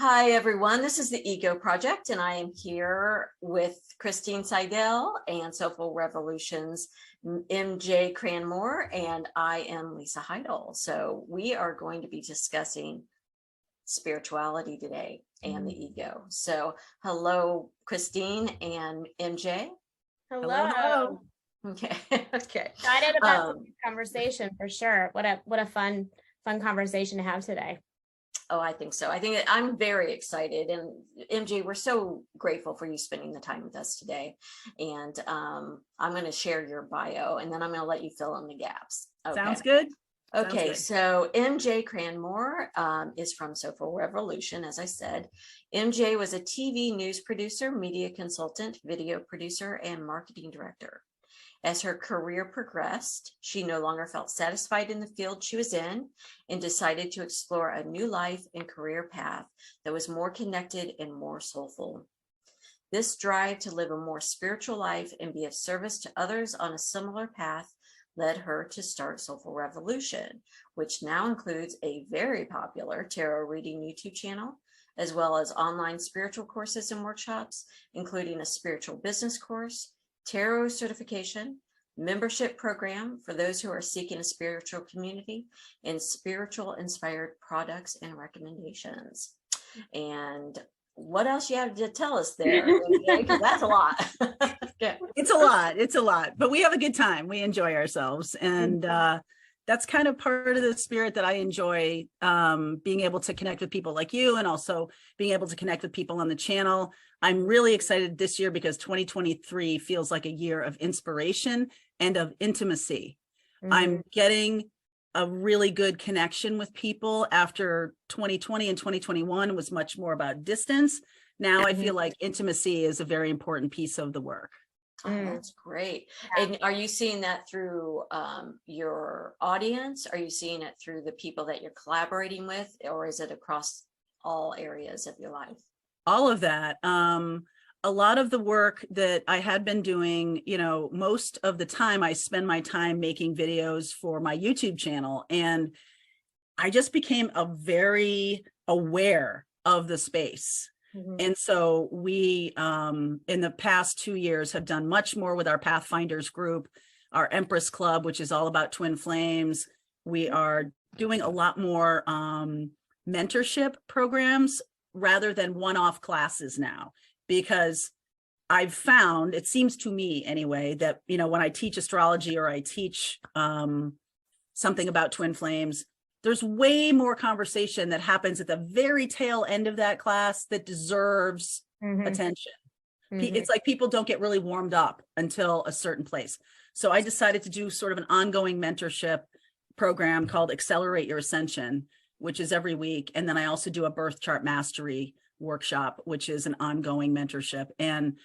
Hi, everyone. This is the Ego Project, and I am here with Cristine Seidel and Soulful Revolution's MJ Cranmore, and I am Lisa Heidel. So we are going to be discussing spirituality today and the ego. So hello, Cristine and MJ. Hello. Okay. Okay. Excited about this conversation for sure. What a fun conversation to have today. Oh, I think so. I'm very excited. And MJ, we're so grateful for you spending the time with us today. And I'm going to share your bio, and then I'm going to let you fill in the gaps. Okay. Sounds good. Okay, so MJ Cranmore is from Soulful Revolution, as I said. MJ was a TV news producer, media consultant, video producer, and marketing director. As her career progressed, she no longer felt satisfied in the field she was in and decided to explore a new life and career path that was more connected and more soulful. This drive to live a more spiritual life and be of service to others on a similar path led her to start Soulful Revolution, which now includes a very popular tarot reading YouTube channel, as well as online spiritual courses and workshops, including a spiritual business course, tarot certification, membership program for those who are seeking a spiritual community, and spiritual inspired products and recommendations. And what else you have to tell us there? Because that's a lot. Yeah. It's a lot, but we have a good time. We enjoy ourselves. And that's kind of part of the spirit that I enjoy, being able to connect with people like you, and also being able to connect with people on the channel. I'm really excited this year because 2023 feels like a year of inspiration and of intimacy. I'm getting a really good connection with people after 2020 and 2021 was much more about distance. Now I feel like intimacy is a very important piece of the work. Oh, that's great. And are you seeing that through your audience? Are you seeing it through the people that you're collaborating with, or is it across all areas of your life? All of that. A lot of the work that I had been doing, most of the time I spend my time making videos for my YouTube channel, and I just became very aware of the space. And so we, in the past 2 years, have done much more with our Pathfinders group, our Empress Club, which is all about twin flames. We are doing a lot more mentorship programs rather than one-off classes now, because I've found, it seems to me anyway, that, when I teach astrology or I teach something about twin flames, there's way more conversation that happens at the very tail end of that class that deserves attention. It's like people don't get really warmed up until a certain place. So I decided to do sort of an ongoing mentorship program called Accelerate Your Ascension, which is every week. And then I also do a birth chart mastery workshop, which is an ongoing mentorship. And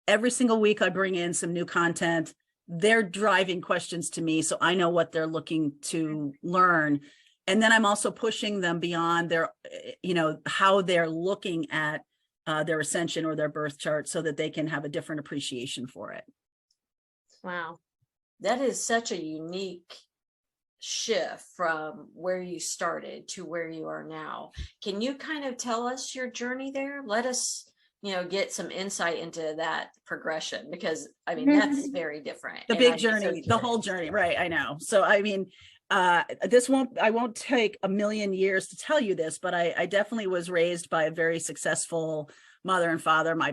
every single week I bring in some new content. They're driving questions to me, so I know what they're looking to learn. And then I'm also pushing them beyond their, how they're looking at their ascension or their birth chart, so that they can have a different appreciation for it. Wow. That is such a unique shift from where you started to where you are now. Can you kind of tell us your journey there? Let us get some insight into that progression, because that's very different. The big journey, the whole journey, right? I know. So I won't take a million years to tell you this, but I definitely was raised by a very successful mother and father. My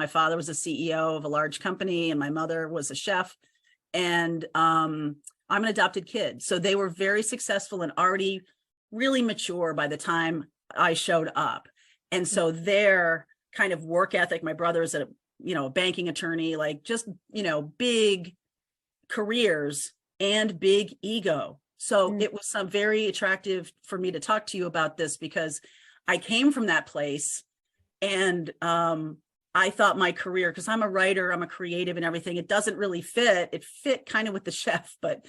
father was a CEO of a large company, and my mother was a chef. And I'm an adopted kid, so they were very successful and already really mature by the time I showed up. And so their kind of work ethic, my brother is a banking attorney, like just big careers and big ego. So it was very attractive for me to talk to you about this, because I came from that place, and I thought my career, because I'm a writer, I'm a creative and everything, it doesn't really fit. It fit kind of with the chef, but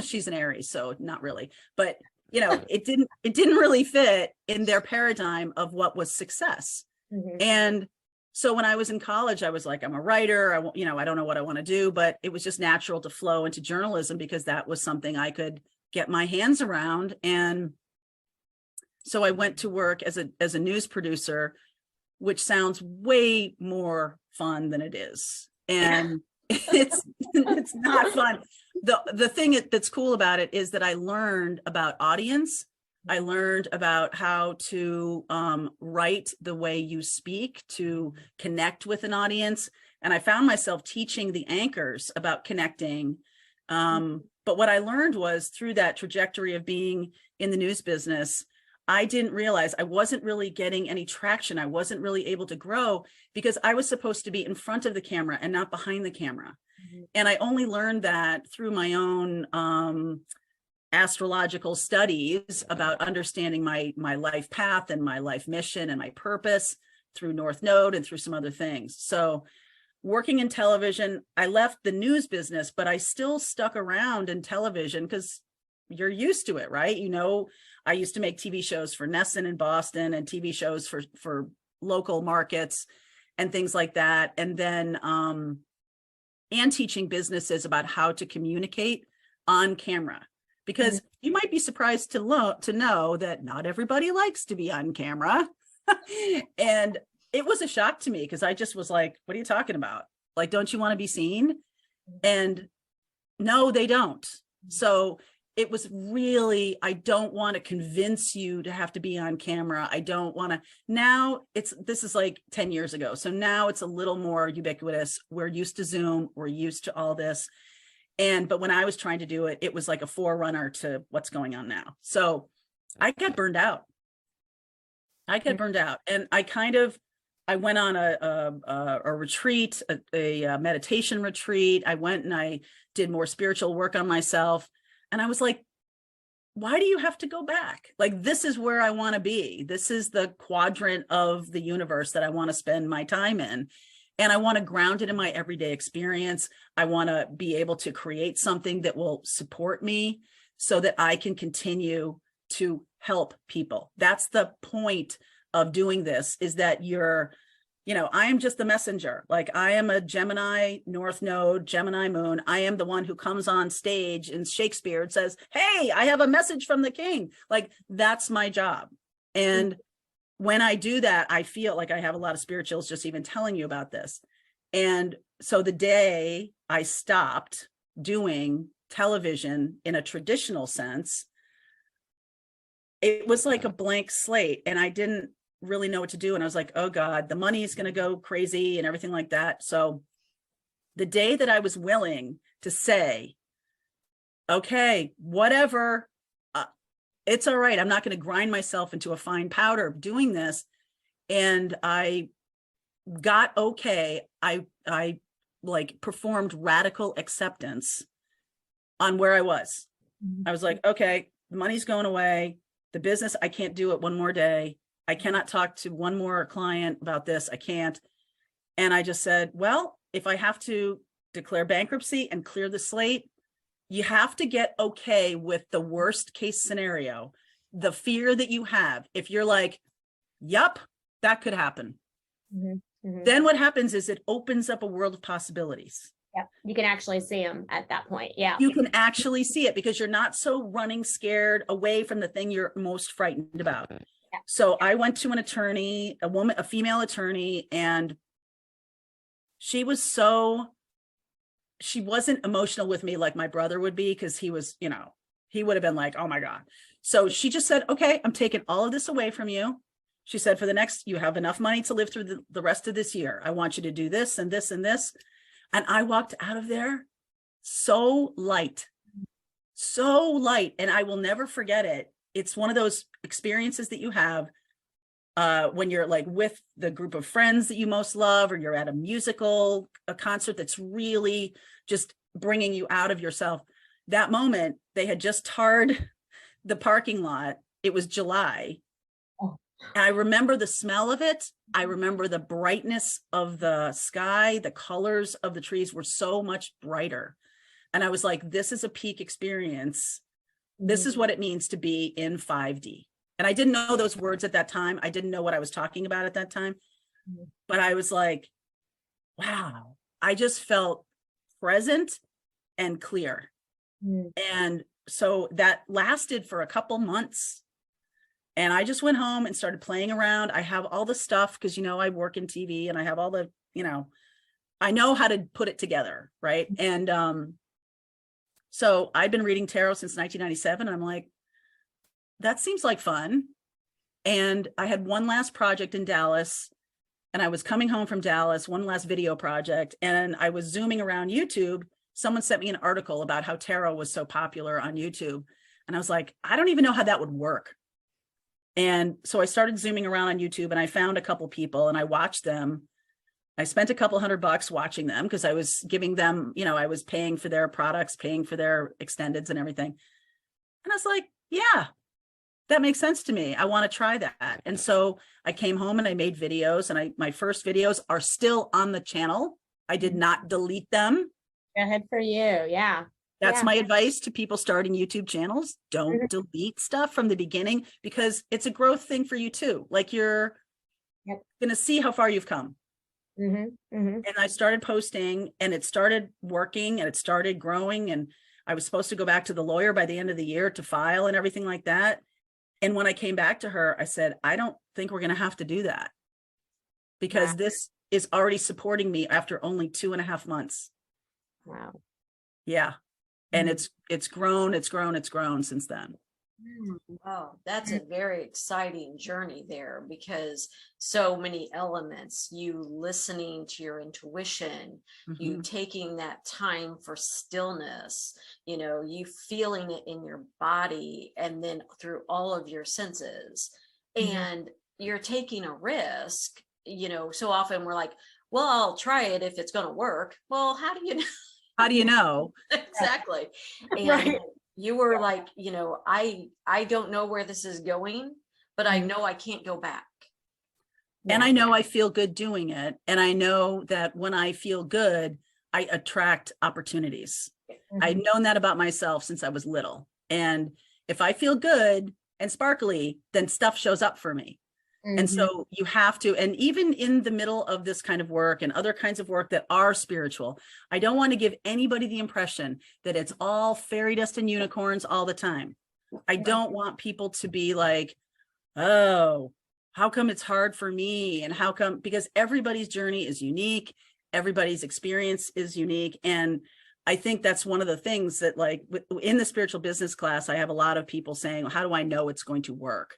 she's an Aries, so not really. But it didn't really fit in their paradigm of what was success. And so when I was in college, I was like, I'm a writer. I don't know what I want to do, but it was just natural to flow into journalism, because that was something I could get my hands around. And So I went to work as a news producer, which sounds way more fun than it is. And it's not fun. The thing that's cool about it is that I learned about audience. I learned about how to write the way you speak to connect with an audience. And I found myself teaching the anchors about connecting. But what I learned was through that trajectory of being in the news business, I didn't realize I wasn't really getting any traction. I wasn't really able to grow because I was supposed to be in front of the camera and not behind the camera. Mm-hmm. And I only learned that through my own astrological studies about understanding my life path and my life mission and my purpose through North Node and through some other things. So working in television, I left the news business, but I still stuck around in television because you're used to it, right? You know, I used to make TV shows for Nesson in Boston and TV shows for local markets and things like that. And then, and teaching businesses about how to communicate on camera, because you might be surprised to know that not everybody likes to be on camera. And it was a shock to me because I just was like, what are you talking about? Like, don't you want to be seen? And no, they don't. So it was really, I don't want to convince you to have to be on camera. I don't want to. Now this is like 10 years ago. So now it's a little more ubiquitous. We're used to Zoom. We're used to all this. But when I was trying to do it, it was like a forerunner to what's going on now. So I got burned out. And I went on a retreat, a meditation retreat. I went and I did more spiritual work on myself. And I was like, why do you have to go back? Like, this is where I want to be. This is the quadrant of the universe that I want to spend my time in. And I want to ground it in my everyday experience. I want to be able to create something that will support me so that I can continue to help people. That's the point of doing this, is that I am just the messenger. Like, I am a Gemini North Node, Gemini Moon. I am the one who comes on stage in Shakespeare and says, hey, I have a message from the king. Like, that's my job. And when I do that, I feel like I have a lot of spirituals just even telling you about this. And so the day I stopped doing television in a traditional sense, it was like a blank slate, and I didn't really know what to do. And I was like, oh God, the money is going to go crazy and everything like that. So the day that I was willing to say, okay, whatever, it's all right. I'm not going to grind myself into a fine powder doing this. And I got okay. I like performed radical acceptance on where I was. I was like, okay, the money's going away. The business, I can't do it one more day. I cannot talk to one more client about this. I can't. And I just said, well, if I have to declare bankruptcy and clear the slate, you have to get okay with the worst case scenario, the fear that you have. If you're like, yup, that could happen. Then what happens is it opens up a world of possibilities. Yeah, you can actually see them at that point. Yeah, you can actually see it because you're not so running scared away from the thing you're most frightened about. Yeah. So I went to an attorney, a female attorney, and she wasn't emotional with me like my brother would be, because he was, he would have been like, oh my God. So she just said, okay, I'm taking all of this away from you. She said, you have enough money to live through the rest of this year. I want you to do this and this and this. And I walked out of there so light. And I will never forget it. It's one of those experiences that you have when you're like with the group of friends that you most love, or you're at a concert that's really just bringing you out of yourself. That moment, they had just tarred the parking lot. It was July. And I remember the smell of it. I remember the brightness of the sky. The colors of the trees were so much brighter. And I was like, this is a peak experience. This is what it means to be in 5D. And I didn't know those words at that time. I didn't know what I was talking about at that time. But I was like, wow, I just felt present and clear. And so that lasted for a couple months. And I just went home and started playing around. I have all the stuff because, you know, I work in TV and I have all the, you know, I know how to put it together. Right. And so I've been reading tarot since 1997. I'm like, that seems like fun. And I had one last project in Dallas, and I was coming home from Dallas, one last video project, and I was zooming around YouTube. Someone sent me an article about how tarot was so popular on YouTube. And I was like, I don't even know how that would work. And so I started zooming around on YouTube, and I found a couple people and I watched them. I spent a couple $100 watching them because I was giving them, you know, I was paying for their products, paying for their extendeds and everything. And I was like, yeah, that makes sense to me. I want to try that. And so I came home and I made videos, and my first videos are still on the channel. I did not delete them. Go ahead for you. Yeah. That's Yeah. my advice to people starting YouTube channels. Don't delete stuff from the beginning, because it's a growth thing for you too. Like you're going to see how far you've come. And I started posting, and it started working, and it started growing. And I was supposed to go back to the lawyer by the end of the year to file and everything like that. And when I came back to her, I said, I don't think we're going to have to do that, because this is already supporting me after only 2.5 months. Wow. Yeah. And it's grown since then. Wow, that's a very exciting journey there, because so many elements, you listening to your intuition, you taking that time for stillness, you know, you feeling it in your body, and then through all of your senses, and you're taking a risk. You know, so often we're like, well, I'll try it if it's going to work. Well, how do you know? How do you know? Exactly. And you were like, you know, I don't know where this is going, but I know I can't go back. And I know I feel good doing it. And I know that when I feel good, I attract opportunities. I've known that about myself since I was little. And if I feel good and sparkly, then stuff shows up for me. And so you have to, and even in the middle of this kind of work and other kinds of work that are spiritual, I don't want to give anybody the impression that it's all fairy dust and unicorns all the time. I don't want people to be like, oh, how come it's hard for me? And how come, because everybody's journey is unique. Everybody's experience is unique. And I think that's one of the things that, like, in the spiritual business class, I have a lot of people saying, how do I know it's going to work?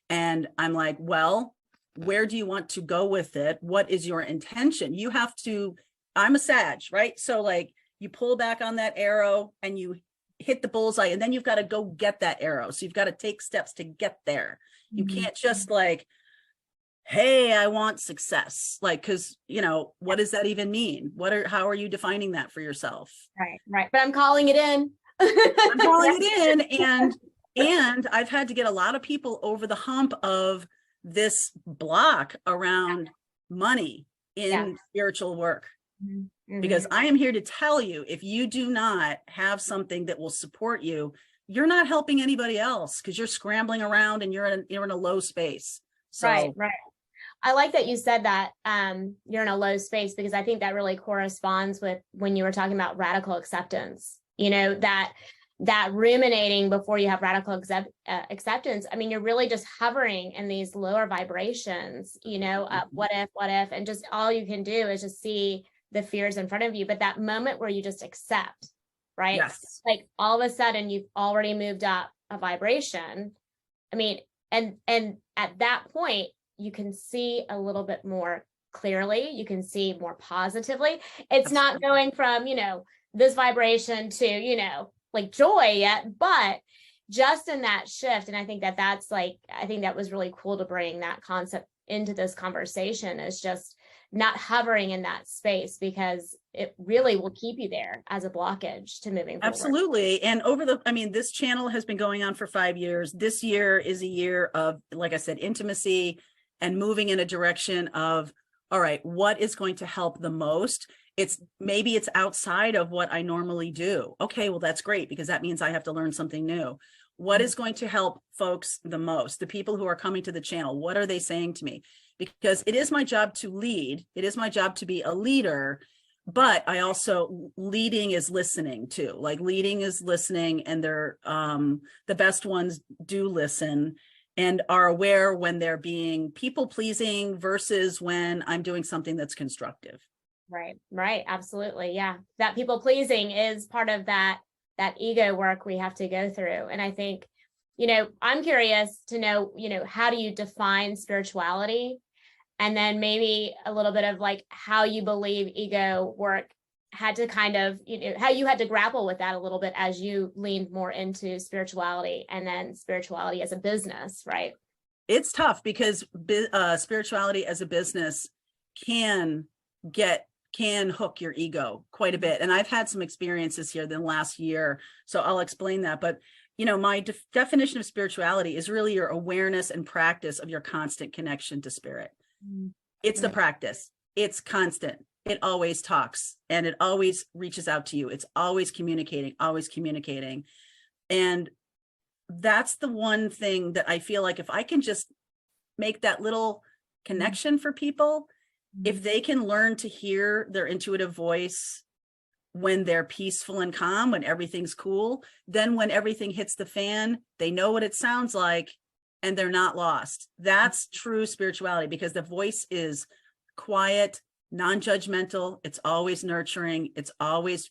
And I'm like, well, where do you want to go with it? What is your intention? You have to, I'm a Sag, right? So like you pull back on that arrow and you hit the bullseye, and then you've got to go get that arrow. So you've got to take steps to get there. You can't just like, hey, I want success. Like, cause you know, what does that even mean? How are you defining that for yourself? Right. But I'm calling it in. I'm calling it in. And I've had to get a lot of people over the hump of this block around money in spiritual work. Because I am here to tell you, if you do not have something that will support you, you're not helping anybody else, because you're scrambling around and you're in a low space. So, right. I like that you said that you're in a low space, because I think that really corresponds with when you were talking about radical acceptance, you know, that ruminating before you have radical acceptance. I mean, you're really just hovering in these lower vibrations, you know, what if, and just all you can do is just see the fears in front of you. But that moment where you just accept, right? Yes. Like all of a sudden you've already moved up a vibration. I mean, and at that point, you can see a little bit more clearly, you can see more positively. It's not going from, you know, this vibration to, you know, like joy yet, but just in that shift. And I think that's like, I think that was really cool to bring that concept into this conversation, is just not hovering in that space, because it really will keep you there as a blockage to moving forward. Absolutely. And this channel has been going on for 5 years. This year is a year of, like I said, intimacy and moving in a direction of, all right, what is going to help the most? Maybe it's outside of what I normally do. Okay, well, that's great, because that means I have to learn something new. What is going to help folks the most? The people who are coming to the channel, what are they saying to me? Because it is my job to lead. It is my job to be a leader, but I also, leading is listening too. Like leading is listening, and they're the best ones do listen. and are aware when they're being people pleasing versus when I'm doing something that's constructive. Right. Absolutely. Yeah. That people pleasing is part of that ego work we have to go through. And I think, I'm curious to know, how do you define spirituality? And then maybe a little bit of like how you believe ego work had to kind of, how you had to grapple with that a little bit as you leaned more into spirituality and then spirituality as a business, right? It's tough because spirituality as a business can hook your ego quite a bit. And I've had some experiences here in the last year, so I'll explain that. But, my definition of spirituality is really your awareness and practice of your constant connection to spirit. It's the practice. It's constant. It always talks and it always reaches out to you. It's always communicating, always communicating. And that's the one thing that I feel like if I can just make that little connection for people, if they can learn to hear their intuitive voice when they're peaceful and calm, when everything's cool, then when everything hits the fan, they know what it sounds like and they're not lost. That's true spirituality, because the voice is quiet, non-judgmental. It's always nurturing. It's always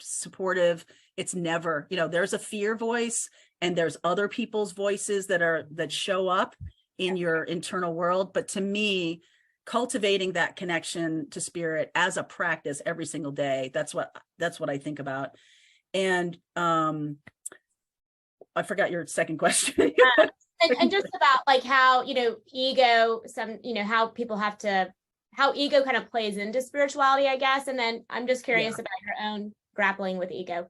supportive. It's never, there's a fear voice and there's other people's voices that show up in your internal world. But to me, cultivating that connection to spirit as a practice every single day, that's what I think about. And I forgot your second question. and just about like how, ego, how ego kind of plays into spirituality, I guess. And then I'm just curious about your own grappling with ego.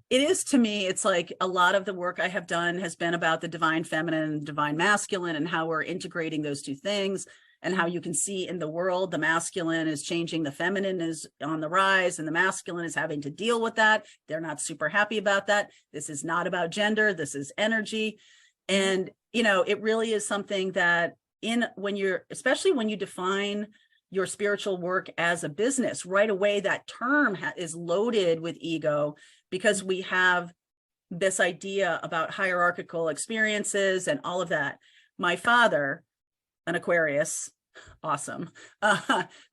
It is, to me, it's like a lot of the work I have done has been about the divine feminine and divine masculine and how we're integrating those two things, and how you can see in the world, the masculine is changing, the feminine is on the rise, and the masculine is having to deal with that. They're not super happy about that. This is not about gender. This is energy. And, it really is something that especially when you define your spiritual work as a business, right away, that term is loaded with ego, because we have this idea about hierarchical experiences and all of that. My father, an Aquarius, awesome,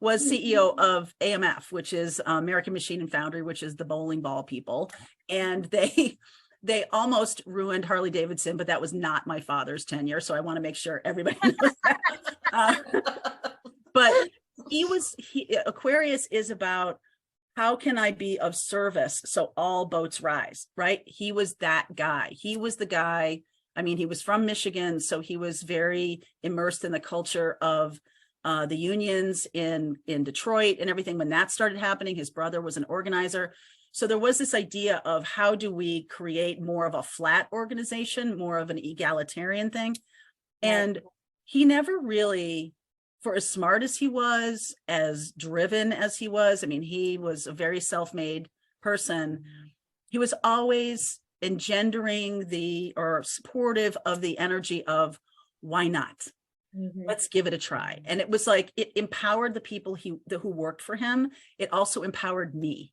was CEO of AMF, which is American Machine and Foundry, which is the bowling ball people. And they almost ruined Harley Davidson, but that was not my father's tenure. So I want to make sure everybody knows that. But Aquarius is about, how can I be of service so all boats rise, right? He was that guy. He was the guy. I mean, he was from Michigan, so he was very immersed in the culture of the unions in Detroit and everything. When that started happening, his brother was an organizer. So there was this idea of, how do we create more of a flat organization, more of an egalitarian thing? And he never really, for as smart as he was, as driven as he was, I mean, he was a very self-made person. He was always engendering or supportive of the energy of, why not? Let's give it a try. And it was like, it empowered the people who worked for him. It also empowered me,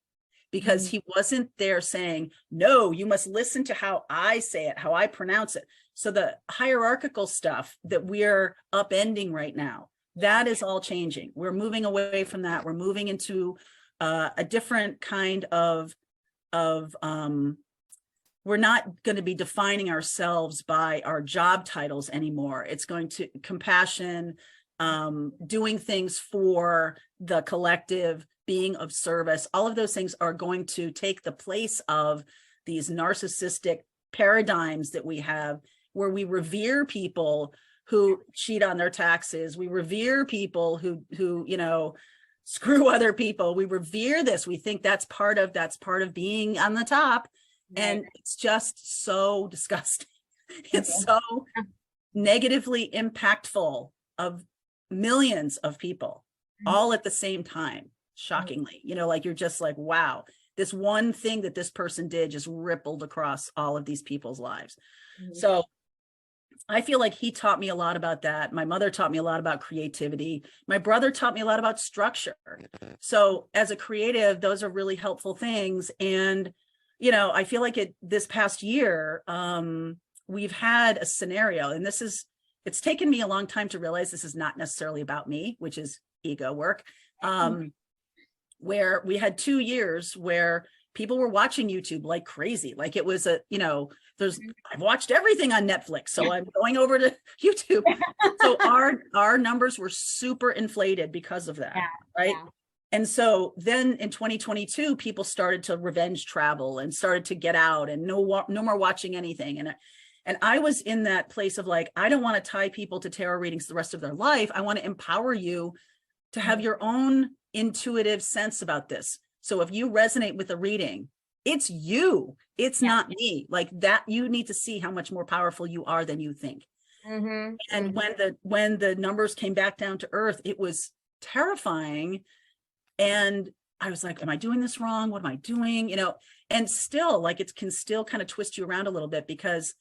because he wasn't there saying, no, you must listen to how I say it, how I pronounce it. So the hierarchical stuff that we're upending right now, that is all changing. We're moving away from that. We're moving into a different kind of we're not going to be defining ourselves by our job titles anymore. It's going to compassion, doing things for the collective, being of service. All of those things are going to take the place of these narcissistic paradigms that we have, where we revere people who cheat on their taxes. We revere people who screw other people. We revere this. We think that's part of being on the top. And it's just so disgusting. It's so negatively impactful of millions of people all at the same time, shockingly. Like, you're just like, wow, this one thing that this person did just rippled across all of these people's lives. So I feel like he taught me a lot about that. My mother taught me a lot about creativity. My brother taught me a lot about structure. So as a creative, those are really helpful things. And I feel like this past year, we've had a scenario, and it's taken me a long time to realize this is not necessarily about me, which is ego work, where we had 2 years where people were watching YouTube like crazy. Like it was I've watched everything on Netflix, so I'm going over to YouTube. So our numbers were super inflated because of that, right? Yeah. And so then in 2022, people started to revenge travel and started to get out and no more watching anything. And I was in that place of like, I don't want to tie people to tarot readings the rest of their life. I want to empower you to have your own intuitive sense about this. So if you resonate with the reading, it's you, it's not me. Like that, you need to see how much more powerful you are than you think. Mm-hmm. And when the numbers came back down to earth, it was terrifying. And I was like, am I doing this wrong? What am I doing? And still, like, it can still kind of twist you around a little bit, because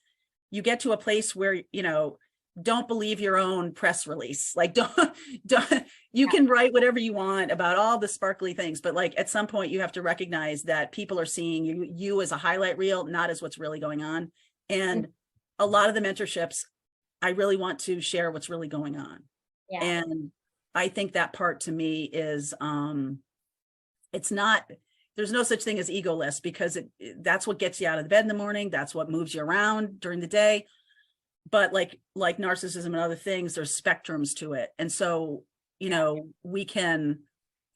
you get to a place where, don't believe your own press release. Like, don't, you can write whatever you want about all the sparkly things, but like at some point you have to recognize that people are seeing you as a highlight reel, not as what's really going on. And a lot of the mentorships, I really want to share what's really going on. Yeah. And I think that part to me is, it's not, there's no such thing as egoless, because that's what gets you out of the bed in the morning. That's what moves you around during the day. But like narcissism and other things, there's spectrums to it. And so, we can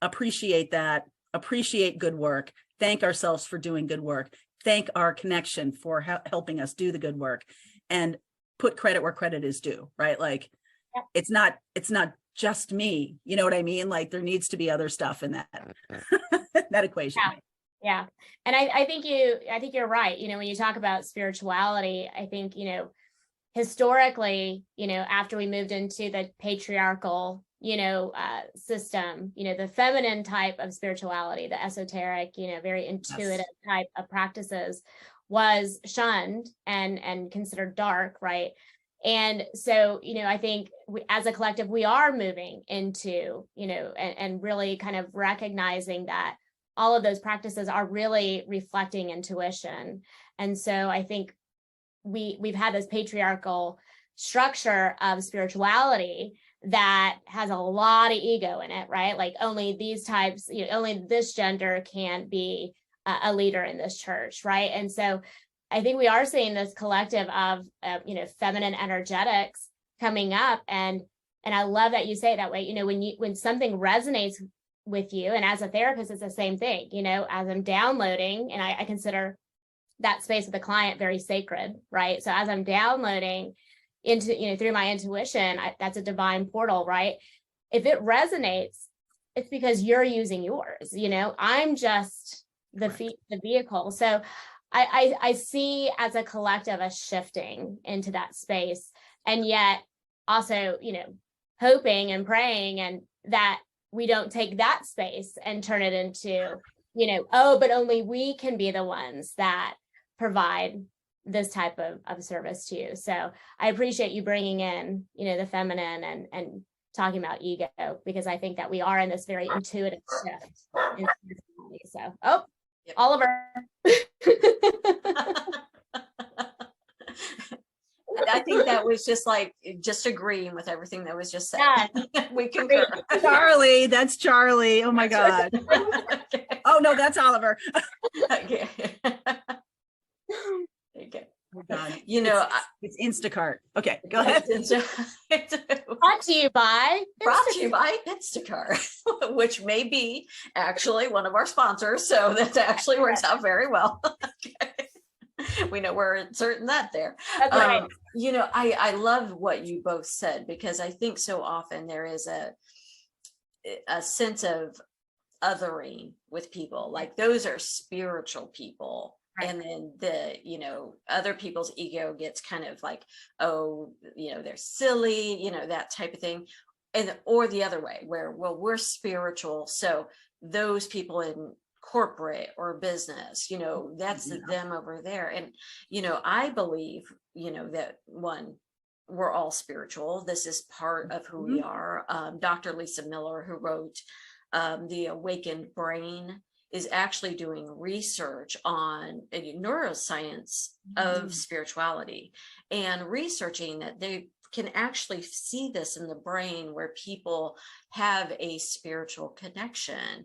appreciate that, appreciate good work, thank ourselves for doing good work, thank our connection for helping us do the good work, and put credit where credit is due, right? Like, it's not just me, you know what I mean? Like, there needs to be other stuff in that, that equation. Yeah. And I think you're right. When you talk about spirituality, I think, historically, after we moved into the patriarchal, system, the feminine type of spirituality, the esoteric, very intuitive type of practices was shunned and considered dark, right? And so, I think as a collective, we are moving into, and really kind of recognizing that all of those practices are really reflecting intuition. And so I think we've had this patriarchal structure of spirituality that has a lot of ego in it, right? Like only these types, only this gender can be a leader in this church, right? And so I think we are seeing this collective of, feminine energetics coming up. And I love that you say it that way. When something resonates with you, and as a therapist, it's the same thing, as I'm downloading, and I consider that space with the client very sacred, right? So as I'm downloading into, through my intuition, that's a divine portal, right? If it resonates, it's because you're using yours, I'm just the vehicle. So I see as a collective a shifting into that space, and yet also, hoping and praying and that we don't take that space and turn it into, but only we can be the ones that provide this type of service to you. So I appreciate you bringing in, the feminine and talking about ego, because I think that we are in this very intuitive shift. So, yep. Oliver. I think that was just agreeing with everything that was just said. Yeah. We concur. Charlie, that's Charlie. Oh my God. Okay. Oh no, that's Oliver. Okay. Okay. Oh God. It's Instacart. Okay, go ahead. Brought to you by Instacart, which may be actually one of our sponsors. So that actually works out very well. Okay. We know we're inserting that there. That's right. I love what you both said, because I think so often there is a sense of othering with people, like those are spiritual people. Right. And then the, other people's ego gets kind of like, oh, they're silly, that type of thing. Or the other way where, well, we're spiritual. So those people in corporate or business, that's them over there. And, I believe, that one, we're all spiritual. This is part of who we are. Dr. Lisa Miller, who wrote The Awakened Brain, is actually doing research on neuroscience of spirituality, and researching that they can actually see this in the brain where people have a spiritual connection,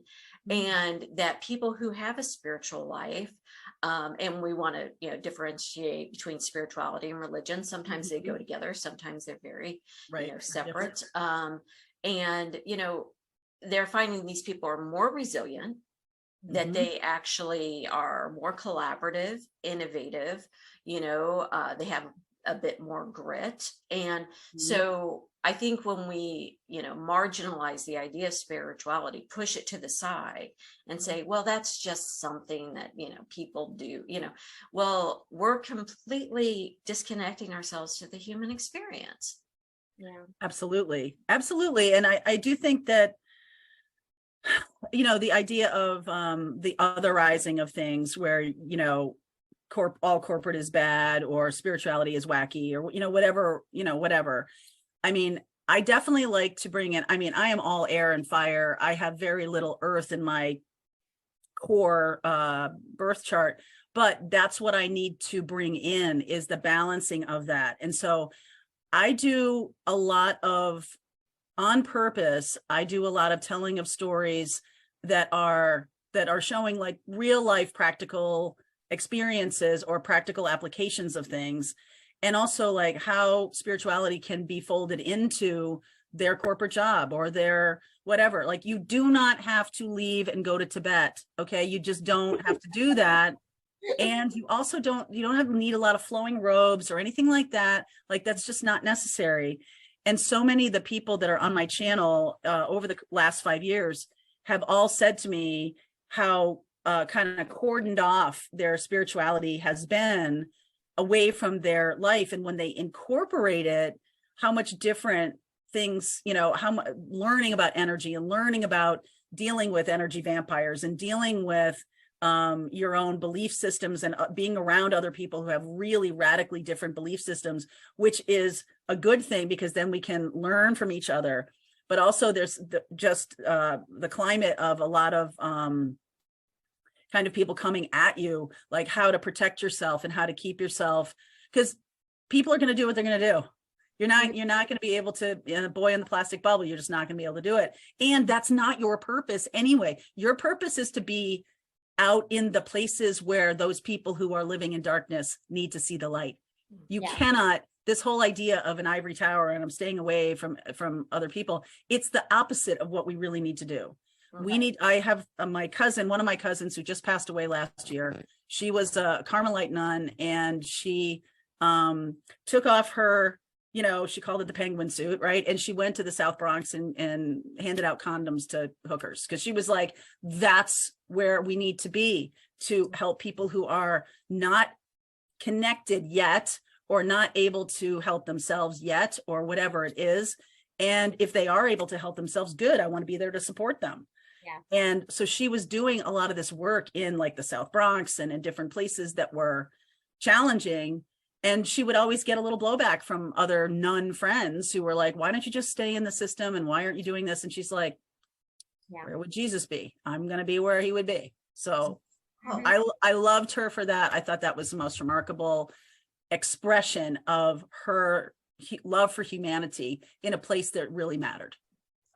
and that people who have a spiritual life, and we want to, differentiate between spirituality and religion. Sometimes they go together, sometimes they're very, separate. And, they're finding these people are more resilient, that they actually are more collaborative, innovative, they have a bit more grit. And so I think when we, marginalize the idea of spirituality, push it to the side and say, well, that's just something that, people do, well, we're completely disconnecting ourselves to the human experience. Yeah, absolutely. Absolutely. And I do think that, the idea of the otherizing of things where, all corporate is bad or spirituality is wacky or, whatever. I mean, I definitely like to bring in, I am all air and fire. I have very little earth in my core birth chart, but that's what I need to bring in, is the balancing of that. And so I do a lot of, on purpose, I do a lot of telling of stories that are showing like real life practical experiences or practical applications of things, and also like how spirituality can be folded into their corporate job or their whatever. Like, you do not have to leave and go to Tibet. Okay. You just don't have to do that. And you also need a lot of flowing robes or anything like that. Like, that's just not necessary. And so many of the people that are on my channel over the last 5 years have all said to me how kind of cordoned off their spirituality has been away from their life. And when they incorporate it, how much different things, learning about energy and learning about dealing with energy vampires and dealing with your own belief systems and being around other people who have really radically different belief systems, which is a good thing because then we can learn from each other. But also there's the climate of a lot of kind of people coming at you, like how to protect yourself and how to keep yourself, because people are going to do what they're going to do. You're not going to be able to, boy in the plastic bubble, you're just not going to be able to do it. And that's not your purpose anyway. Your purpose is to be out in the places where those people who are living in darkness need to see the light. You cannot, this whole idea of an ivory tower and I'm staying away from other people, it's the opposite of what we really need to do. Okay. I have my cousin, one of my cousins who just passed away last year. She was a Carmelite nun, and she took off her, she called it the penguin suit, right? And she went to the South Bronx and handed out condoms to hookers, because she was like, that's where we need to be to help people who are not connected yet or not able to help themselves yet or whatever it is. And if they are able to help themselves, good, I want to be there to support them. Yeah. And so she was doing a lot of this work in like the South Bronx and in different places that were challenging. And she would always get a little blowback from other nun friends who were like, why don't you just stay in the system? And why aren't you doing this? And she's like, where would Jesus be? I'm going to be where he would be. So I loved her for that. I thought that was the most remarkable expression of her love for humanity in a place that really mattered.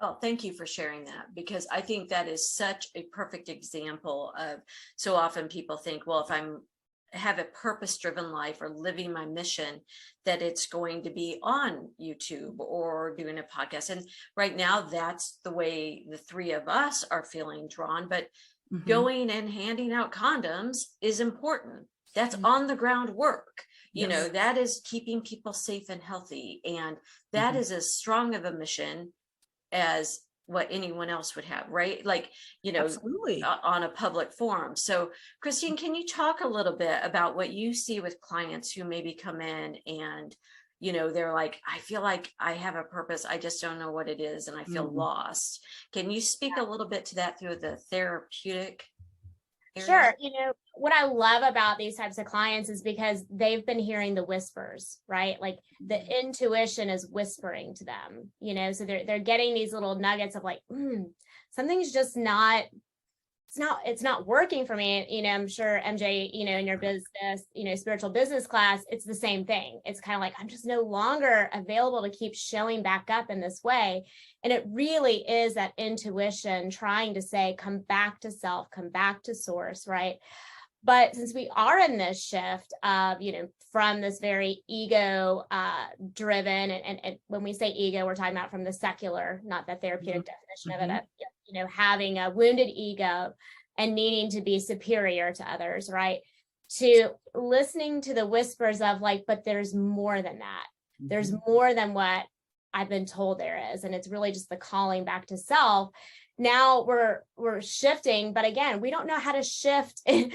Oh, thank you for sharing that, because I think that is such a perfect example of, so often people think, well, if I'm have a purpose-driven life or living my mission, that it's going to be on YouTube or doing a podcast. And right now, that's the way the three of us are feeling drawn. But going and handing out condoms is important. That's on the ground work. That is keeping people safe and healthy. And that is as strong of a mission as what anyone else would have, right? Like, absolutely, on a public forum. So Cristine, can you talk a little bit about what you see with clients who maybe come in and, they're like, I feel like I have a purpose, I just don't know what it is, and I feel lost. Can you speak a little bit to that through the therapeutic area? Sure. What I love about these types of clients is because they've been hearing the whispers, right? Like the intuition is whispering to them, so they're getting these little nuggets of like, something's just not it's not working for me. You know, I'm sure MJ, you know, in your business, you know, spiritual business class, it's the same thing. It's kind of like, I'm just no longer available to keep showing back up in this way. And it really is that intuition trying to say, come back to self, come back to source, right? But since we are in this shift of, you know, from this very ego driven, and when we say ego, we're talking about from the secular, not the therapeutic definition of it, you know, having a wounded ego and needing to be superior to others, right? To listening to the whispers of like, but there's more than that. There's more than what I've been told there is. And it's really just the calling back to self. Now we're shifting, but again, we don't know how to shift in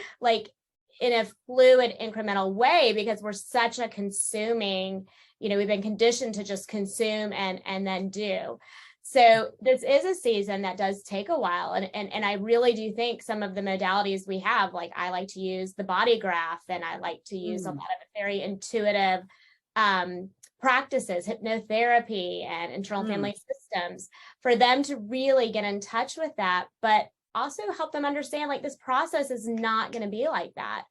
a fluid, incremental way, because we're such a consuming, you know, we've been conditioned to just consume and then do. So this is a season that does take a while. And I really do think some of the modalities we have, like I like to use the body graph, and I like to use a lot of very intuitive practices, hypnotherapy and internal family systems, for them to really get in touch with that, but also help them understand like this process is not going to be like that.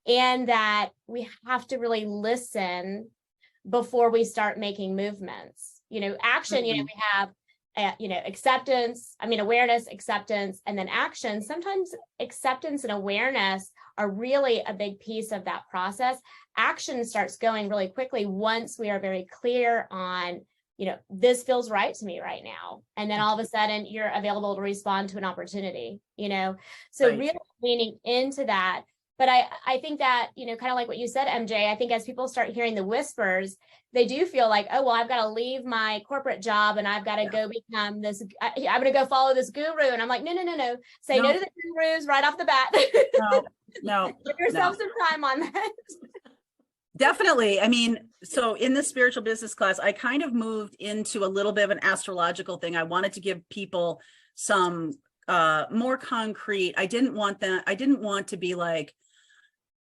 And that we have to really listen before we start making movements. You know, action, you know, we have you know, awareness, acceptance, and then action. Sometimes acceptance and awareness are really a big piece of that process. Action starts going really quickly once we are very clear on, you know, this feels right to me right now. And then all of a sudden you're available to respond to an opportunity, you know, so really leaning into that. But I think that, you know, kind of like what you said, MJ, I think as people start hearing the whispers, they do feel like, oh, well, I've got to leave my corporate job and I've got to go become this, I'm going to go follow this guru. And I'm like, no. Say no to the gurus right off the bat. No. Give yourself some time on that. Definitely. I mean, so in the spiritual business class, I kind of moved into a little bit of an astrological thing. I wanted to give people some more concrete. I didn't want to be like,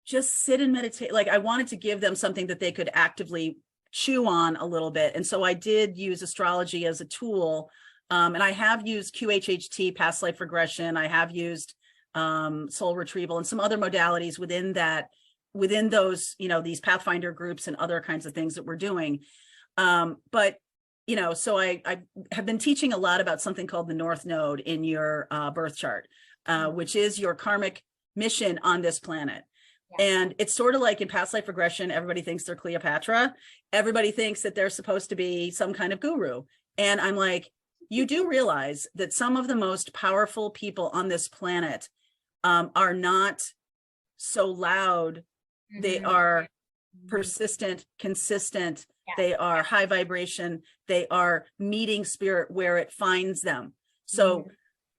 just sit and meditate. Like I wanted to give them something that they could actively chew on a little bit. And so I did use astrology as a tool. And I have used QHHT, past life regression. I have used soul retrieval and some other modalities within those, you know, these Pathfinder groups and other kinds of things that we're doing. But, you know, so I have been teaching a lot about something called the North Node in your birth chart, which is your karmic mission on this planet. And it's sort of like in past life regression, everybody thinks they're Cleopatra. Everybody thinks that they're supposed to be some kind of guru. And I'm like, you do realize that some of the most powerful people on this planet are not so loud. They are persistent, consistent. They are high vibration. They are meeting spirit where it finds them. So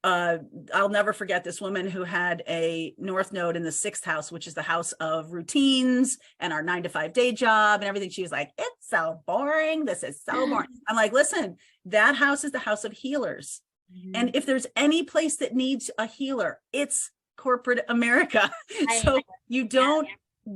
I'll never forget this woman who had a North Node in the 6th house, which is the house of routines and our 9-to-5 day job and everything. She was like, it's so boring. This is so boring. I'm like, listen, that house is the house of healers. And if there's any place that needs a healer, it's corporate America. So you don't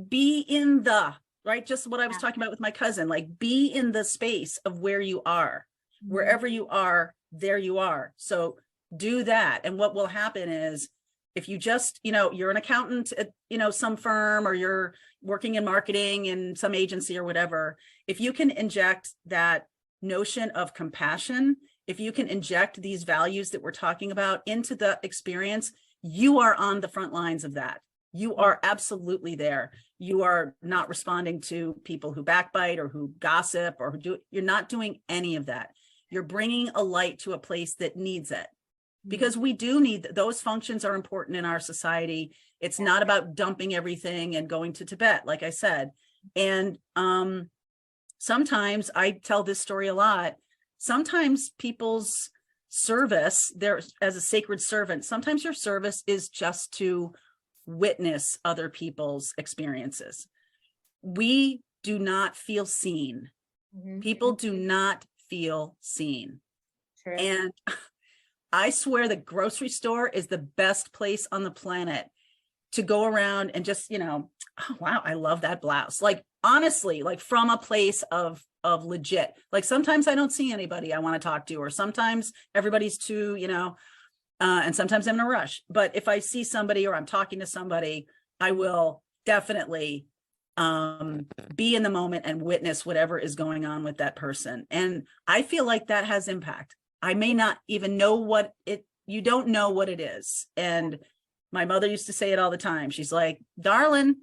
be in the, right? Just what I was talking about with my cousin, like be in the space of where you are, wherever you are, there you are. So do that. And what will happen is if you just, you know, you're an accountant at, you know, some firm, or you're working in marketing in some agency or whatever, if you can inject that notion of compassion, if you can inject these values that we're talking about into the experience, you are on the front lines of that. You are absolutely there. You are not responding to people who backbite or who gossip or you're not doing any of that. You're bringing a light to a place that needs it. Because we do need, those functions are important in our society. It's not about dumping everything and going to Tibet, like I said. And sometimes I tell this story a lot. Sometimes people's service, there as a sacred servant, sometimes your service is just to witness other people's experiences. We do not feel seen. People do not feel seen. True. And I swear the grocery store is the best place on the planet to go around and just, you know, oh, wow, I love that blouse. Like, honestly, like from a place of legit, like sometimes I don't see anybody I want to talk to, or sometimes everybody's too, you know, And sometimes I'm in a rush, but if I see somebody or I'm talking to somebody, I will definitely be in the moment and witness whatever is going on with that person. And I feel like that has impact. I may not even know what you don't know what it is. And my mother used to say it all the time. She's like, darling,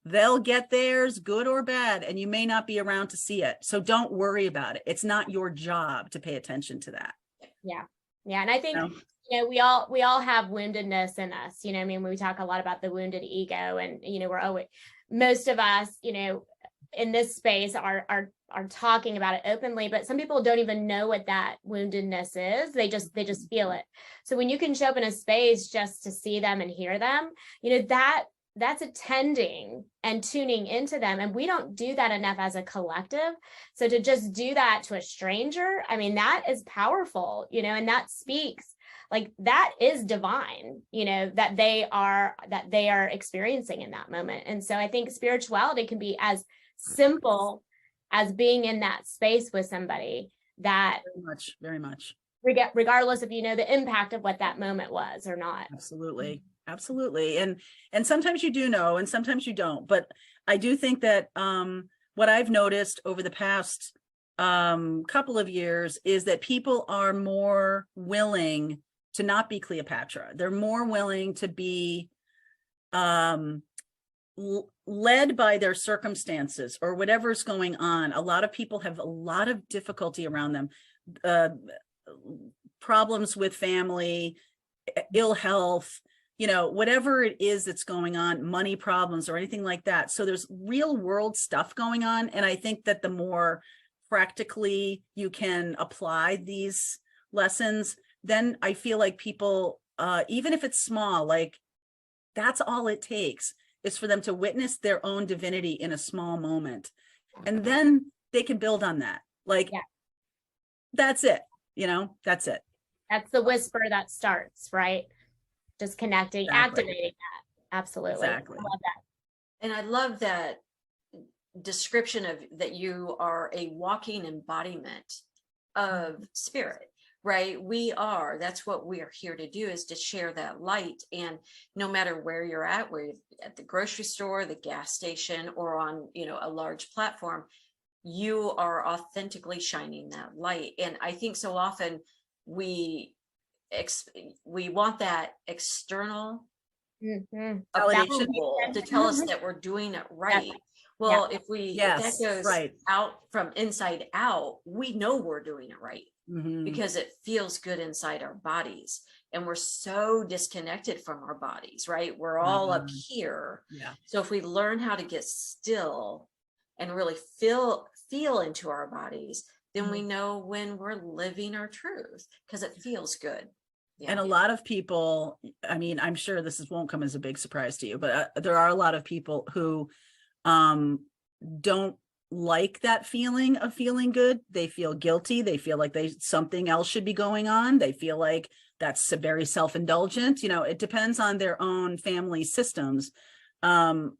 they'll get theirs, good or bad, and you may not be around to see it. So don't worry about it. It's not your job to pay attention to that. Yeah. Yeah. And I think, No. we all have woundedness in us. I mean, we talk a lot about the wounded ego, and, we're always, most of us, in this space are talking about it openly, but some people don't even know what that woundedness is. They just feel it. So when you can show up in a space just to see them and hear them, that's attending and tuning into them. And we don't do that enough as a collective. So to just do that to a stranger, I mean, that is powerful, and that speaks, like, that is divine, that they are experiencing in that moment. And so I think spirituality can be as simple as being in that space with somebody, that very much, regardless if the impact of what that moment was or not. Absolutely. And sometimes you do know, and sometimes you don't, but I do think that what I've noticed over the past couple of years is that people are more willing to not be Cleopatra. They're more willing to be led by their circumstances or whatever's going on. A lot of people have a lot of difficulty around them, problems with family, ill health, whatever it is that's going on, money problems or anything like that. So there's real world stuff going on. And I think that the more practically you can apply these lessons, then I feel like people, even if it's small, like, that's all it takes is for them to witness their own divinity in a small moment. And then they can build on that. Like, that's it, that's it. That's the whisper that starts, right? Just connecting, activating that. Absolutely. Exactly. I love that. And I love that description of that you are a walking embodiment of spirit, right? That's what we are here to do, is to share that light. And no matter where you're at the grocery store, the gas station, or on, a large platform, you are authentically shining that light. And I think so often we want that external approval to tell us that we're doing it right. Well, if that goes out from inside out, we know we're doing it right, because it feels good inside our bodies. And we're so disconnected from our bodies, right? We're all up here. Yeah. So if we learn how to get still and really feel into our bodies, then we know when we're living our truth, because it feels good. Yeah. And a lot of people, I mean, I'm sure won't come as a big surprise to you, but there are a lot of people who don't like that feeling of feeling good. They feel guilty. They feel like something else should be going on. They feel like that's very self-indulgent. It depends on their own family systems. But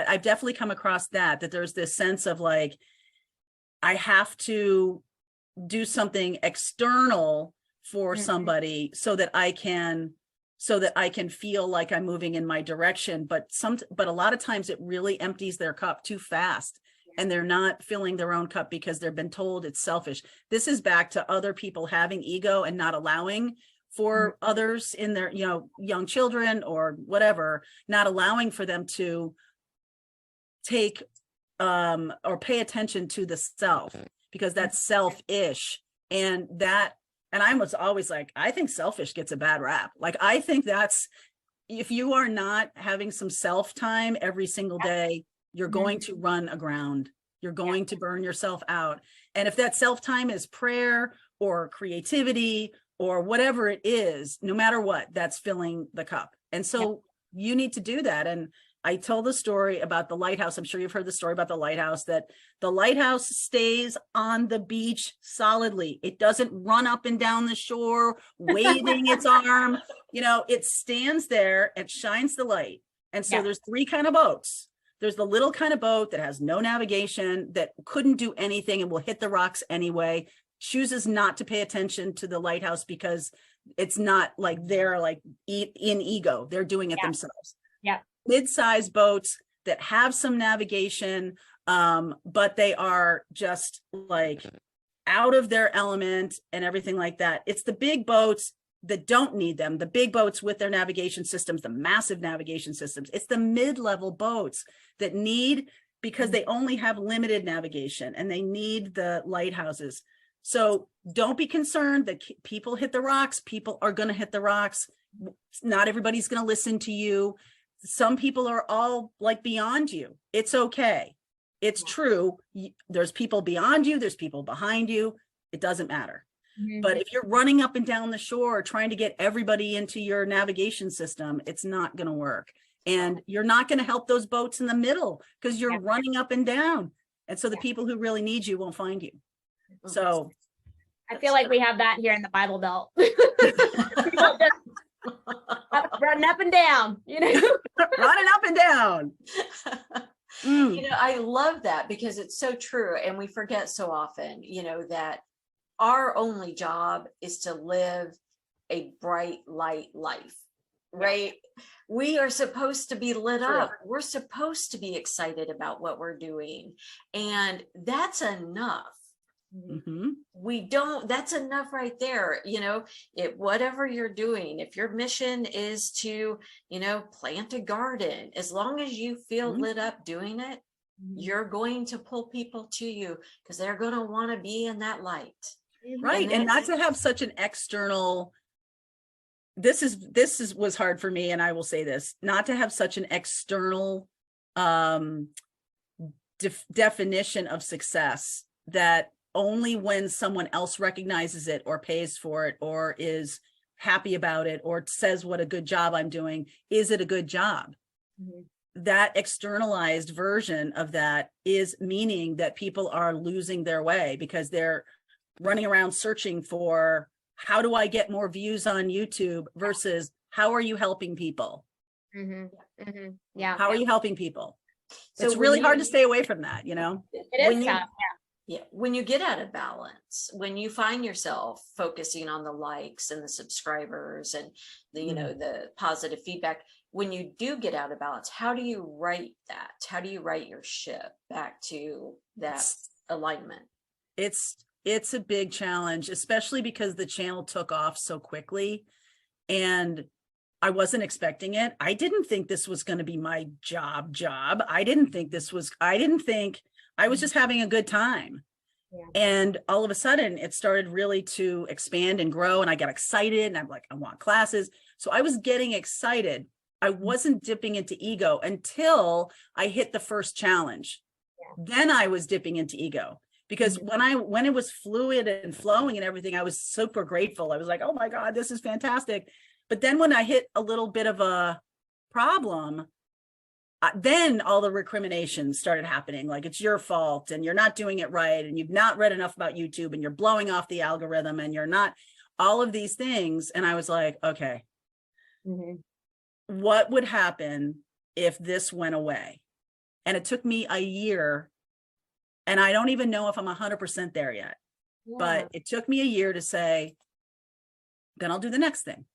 I've definitely come across that there's this sense of like, I have to do something external for somebody so that I can feel like I'm moving in my direction. But a lot of times it really empties their cup too fast, and they're not filling their own cup because they've been told it's selfish. This is back to other people having ego and not allowing for others in their, young children or whatever, not allowing for them to take or pay attention to the self, because that's selfish. And I was always like, I think selfish gets a bad rap. Like, I think if you are not having some self time every single day, you're going to run aground. You're going to burn yourself out. And if that self time is prayer or creativity or whatever it is, no matter what, that's filling the cup. And so you need to do that. And I told the story about the lighthouse. I'm sure you've heard the story about the lighthouse, that the lighthouse stays on the beach solidly. It doesn't run up and down the shore, waving its arm. It stands there and shines the light. And so there's three kind of boats. There's the little kind of boat that has no navigation, that couldn't do anything and will hit the rocks anyway. chooses not to pay attention to the lighthouse because it's not like they're like in ego, they're doing it themselves. Yeah. Mid-sized boats that have some navigation, but they are just like out of their element and everything like that. It's the big boats that don't need them, the big boats with their navigation systems, the massive navigation systems. It's the mid-level boats that need, because they only have limited navigation and they need the lighthouses. So don't be concerned that people hit the rocks. People are going to hit the rocks. Not everybody's going to listen to you. Some people are all like beyond you. It's okay. It's true. There's people beyond you. There's people behind you. It doesn't matter. But if you're running up and down the shore trying to get everybody into your navigation system, it's not going to work. And you're not going to help those boats in the middle because you're running up and down. And so the people who really need you won't find you. So I feel like we have that here in the Bible Belt. People just running up and down, you know, running up and down. You know, I love that because it's so true. And we forget so often, you know, that our only job is to live a bright light life, right? We are supposed to be lit up. We're supposed to be excited about what we're doing. And that's enough. We don't, that's enough right there. You know, whatever you're doing, if your mission is to, you know, plant a garden, as long as you feel lit up doing it, you're going to pull people to you because they're going to want to be in that light. Right. And not to have such an external, this was hard for me. And I will say this, not to have such an external definition of success that only when someone else recognizes it or pays for it or is happy about it or says what a good job I'm doing, is it a good job? That externalized version of that is meaning that people are losing their way because they're running around searching for, how do I get more views on YouTube versus how are you helping people? Yeah. How are you helping people? So it's really hard to stay away from that, you know? It is tough. Yeah, when you get out of balance, when you find yourself focusing on the likes and the subscribers and the, you know, the positive feedback, when you do get out of balance, how do you right that? How do you right your ship back to that alignment? It's a big challenge, especially because the channel took off so quickly and I wasn't expecting it. I didn't think this was going to be my job. I didn't think I was just having a good time. And all of a sudden it started really to expand and grow. And I got excited and I'm like, I want classes. So I was getting excited. I wasn't dipping into ego until I hit the first challenge. Then I was dipping into ego because when it was fluid and flowing and everything, I was super grateful. I was like, oh my God, this is fantastic. But then when I hit a little bit of a problem, then all the recriminations started happening. Like, it's your fault and you're not doing it right. And you've not read enough about YouTube and you're blowing off the algorithm and you're not, all of these things. And I was like, okay, what would happen if this went away? And it took me a year. And I don't even know if I'm 100% there yet, but it took me a year to say, then I'll do the next thing.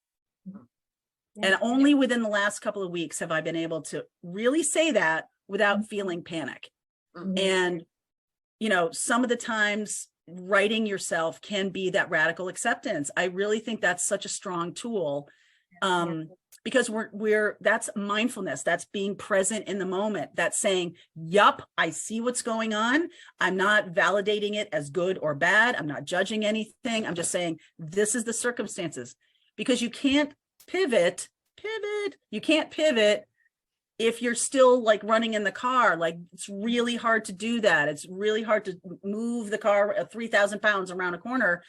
And only within the last couple of weeks have I been able to really say that without feeling panic. And, you know, some of the times writing yourself can be that radical acceptance. I really think that's such a strong tool because that's mindfulness. That's being present in the moment. That's saying, yup, I see what's going on. I'm not validating it as good or bad. I'm not judging anything. I'm just saying, this is the circumstances, because you can't pivot. You can't pivot if you're still like running in the car. Like, it's really hard to do that. It's really hard to move the car 3,000 pounds around a corner.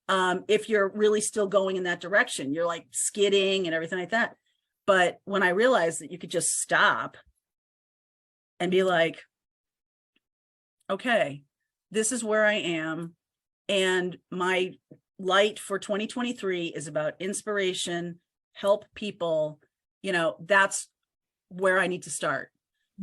If you're really still going in that direction, you're like skidding and everything like that. But when I realized that you could just stop and be like, okay, this is where I am. And my light for 2023 is about inspiration, help people, you know, that's where I need to start.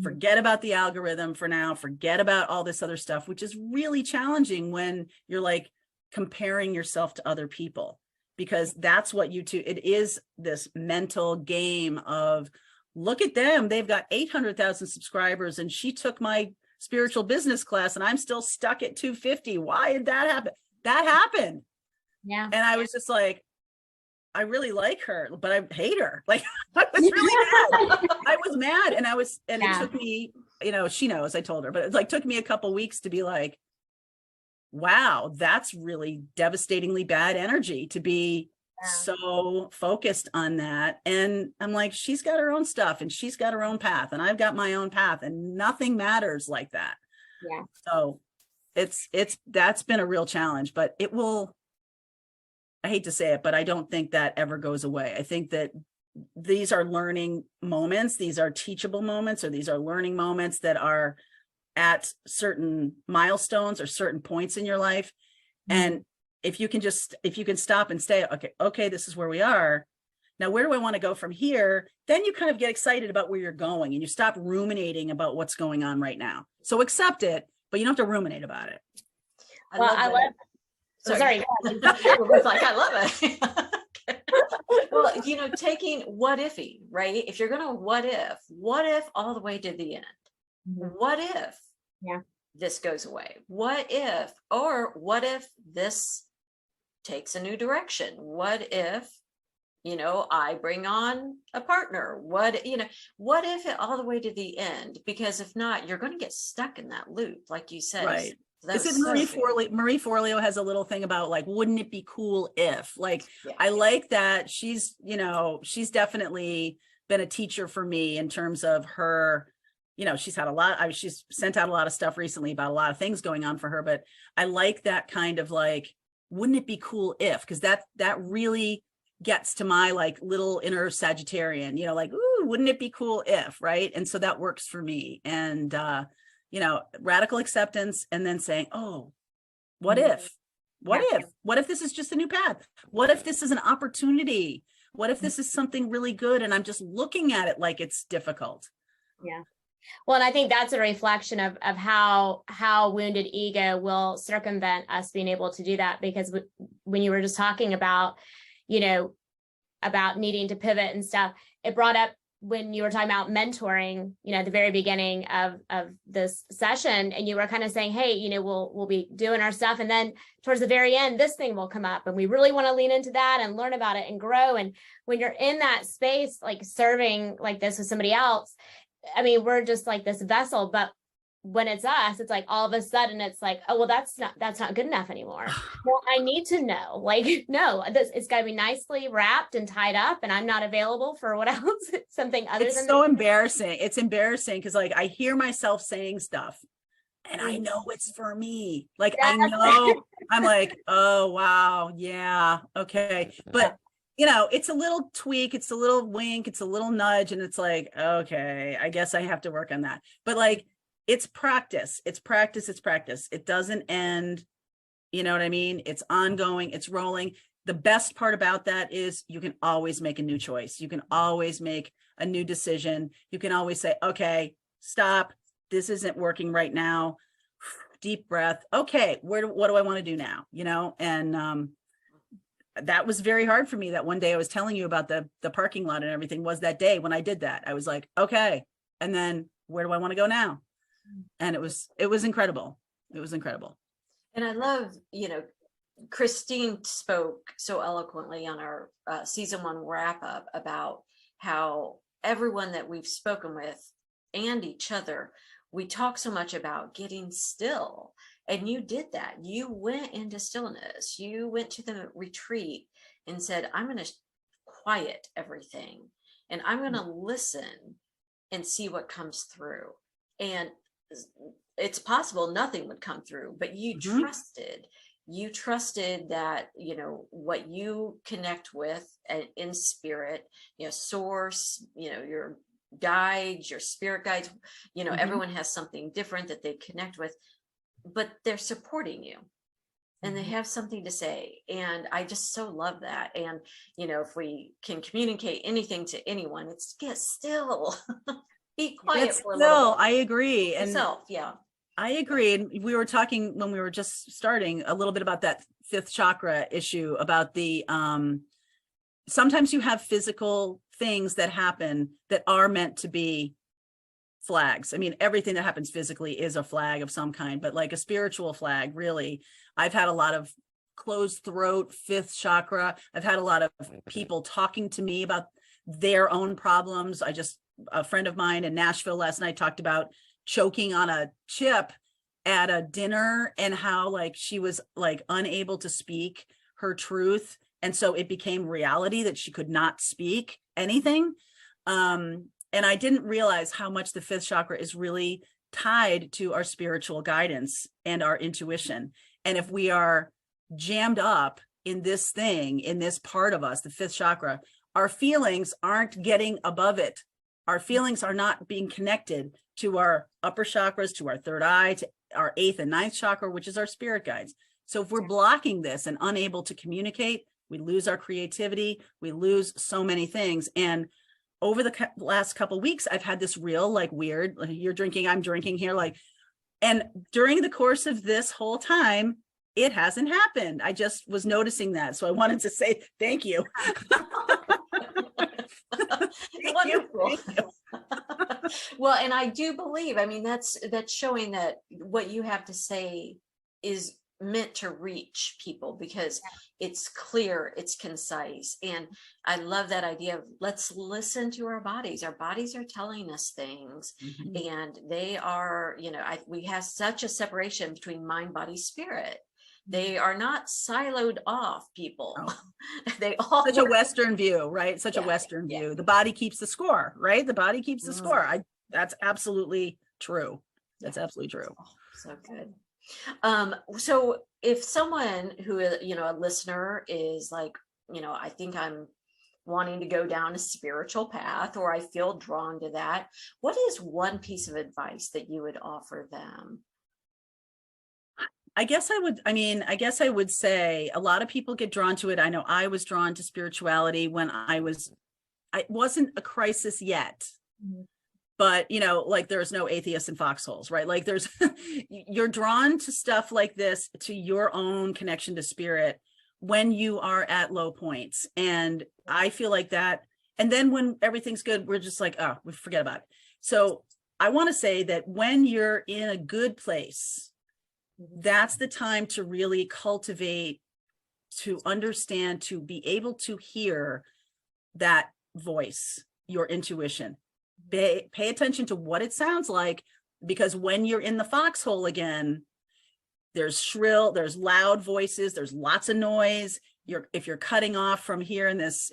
Forget about the algorithm for now, forget about all this other stuff, which is really challenging when you're like comparing yourself to other people, because that's what it is, this mental game of, look at them, they've got 800,000 subscribers and she took my spiritual business class and I'm still stuck at 250. Why did that happen? That happened. Yeah. And I was just like, I really like her, but I hate her. Like, I was really mad. I was mad. And it took me, she knows, I told her, but it like took me a couple weeks to be like, wow, that's really devastatingly bad energy to be so focused on that. And I'm like, she's got her own stuff and she's got her own path and I've got my own path and nothing matters like that. Yeah. So that's been a real challenge, but it will, I hate to say it, but I don't think that ever goes away. I think that these are learning moments. These are teachable moments, or these are learning moments that are at certain milestones or certain points in your life. And if you can stop and say, okay, this is where we are. Now, where do I want to go from here? Then you kind of get excited about where you're going and you stop ruminating about what's going on right now. So accept it, but you don't have to ruminate about it. I love Sorry. Like, I love it. Well, taking what ify, right? If you're going to what if all the way to the end? What if this goes away? What if this takes a new direction? What if, I bring on a partner? What if it all the way to the end? Because if not, you're going to get stuck in that loop, like you said. Right. Is it Marie Forleo has a little thing about like, wouldn't it be cool if, like, I like that she's definitely been a teacher for me in terms of her, she's had she's sent out a lot of stuff recently about a lot of things going on for her, but I like that kind of like, wouldn't it be cool if, because that really gets to my like little inner Sagittarian, like, ooh, wouldn't it be cool if, right? And so that works for me. And, radical acceptance, and then saying, oh, what if this is just a new path? What if this is an opportunity? What if this is something really good? And I'm just looking at it like it's difficult. Yeah. Well, and I think that's a reflection of how wounded ego will circumvent us being able to do that. Because when you were just talking about, about needing to pivot and stuff, it brought up when you were talking about mentoring, at the very beginning of this session, and you were kind of saying, hey, we'll be doing our stuff. And then towards the very end, this thing will come up and we really want to lean into that and learn about it and grow. And when you're in that space, like serving like this with somebody else, I mean, we're just like this vessel, but when it's us, it's like all of a sudden it's like, oh, well, that's not good enough anymore. Well, I need to know, like, no, it's got to be nicely wrapped and tied up, and I'm not available for what else, something other than. It's so embarrassing. It's embarrassing because like I hear myself saying stuff and I know it's for me. Like, I know I'm like, oh, wow. Yeah. Okay. But it's a little tweak, it's a little wink, it's a little nudge. And it's like, okay, I guess I have to work on that. But like, it's practice. It doesn't end. You know what I mean? It's ongoing. It's rolling. The best part about that is you can always make a new choice. You can always make a new decision. You can always say, okay, stop. This isn't working right now. Deep breath. Okay, what do I want to do now? And that was very hard for me. That one day I was telling you about the parking lot and everything was that day when I did that. I was like, okay. And then where do I want to go now? And it was incredible. It was incredible. And I love, Cristine spoke so eloquently on our season 1 wrap up about how everyone that we've spoken with and each other, we talk so much about getting still. And you did that. You went into stillness. You went to the retreat and said, I'm going to quiet everything and I'm going to listen and see what comes through. And it's possible nothing would come through, but you trusted that, what you connect with in spirit, source, your guides, your spirit guides, everyone has something different that they connect with, but they're supporting you and they have something to say. And I just so love that. And, if we can communicate anything to anyone, it's get still. Be quiet for a little bit. I agree. And yourself, yeah. I agree. And we were talking when we were just starting a little bit about that fifth chakra issue about the, sometimes you have physical things that happen that are meant to be flags. I mean, everything that happens physically is a flag of some kind, but like a spiritual flag, really. I've had a lot of closed throat, fifth chakra. I've had a lot of people talking to me about their own problems. A friend of mine in Nashville last night talked about choking on a chip at a dinner and how like she was like unable to speak her truth. And so it became reality that she could not speak anything. And I didn't realize how much the fifth chakra is really tied to our spiritual guidance and our intuition. And if we are jammed up in this thing, in this part of us, the fifth chakra, our feelings aren't getting above it. Our feelings are not being connected to our upper chakras, to our third eye, to our eighth and ninth chakra, which is our spirit guides. So if we're blocking this and unable to communicate, we lose our creativity, we lose so many things. And over the last couple of weeks, I've had this real like weird, like, you're drinking, I'm drinking here, like, and during the course of this whole time, it hasn't happened. I just was noticing that. So I wanted to say thank you. Wonderful. Well, and I do believe, I mean, that's showing that what you have to say is meant to reach people because it's clear, it's concise. And I love that idea of let's listen to our bodies. Our bodies are telling us things, and they are, you know, we have such a separation between mind, body, spirit. They are not siloed off, people. Oh. They all such a Western view, right? Such a Western yeah. view. The body keeps the score, right? The body keeps the score. That's absolutely true. That's absolutely true. Oh, so good. So if someone who, you know, a listener is like, you know, I think I'm wanting to go down a spiritual path, or I feel drawn to that, what is one piece of advice that you would offer them? I guess I would say a lot of people get drawn to it. I know I was drawn to spirituality when I wasn't a crisis yet. But, you know, like there's no atheists in foxholes, right? Like you're drawn to stuff like this, to your own connection to spirit when you are at low points. And I feel like that. And then when everything's good, we're just like, oh, we forget about it. So I want to say that when you're in a good place, that's the time to really cultivate, to understand, to be able to hear that voice, your intuition. Pay attention to what it sounds like, because when you're in the foxhole again, there's shrill, there's loud voices, there's lots of noise. If you're cutting off from here in this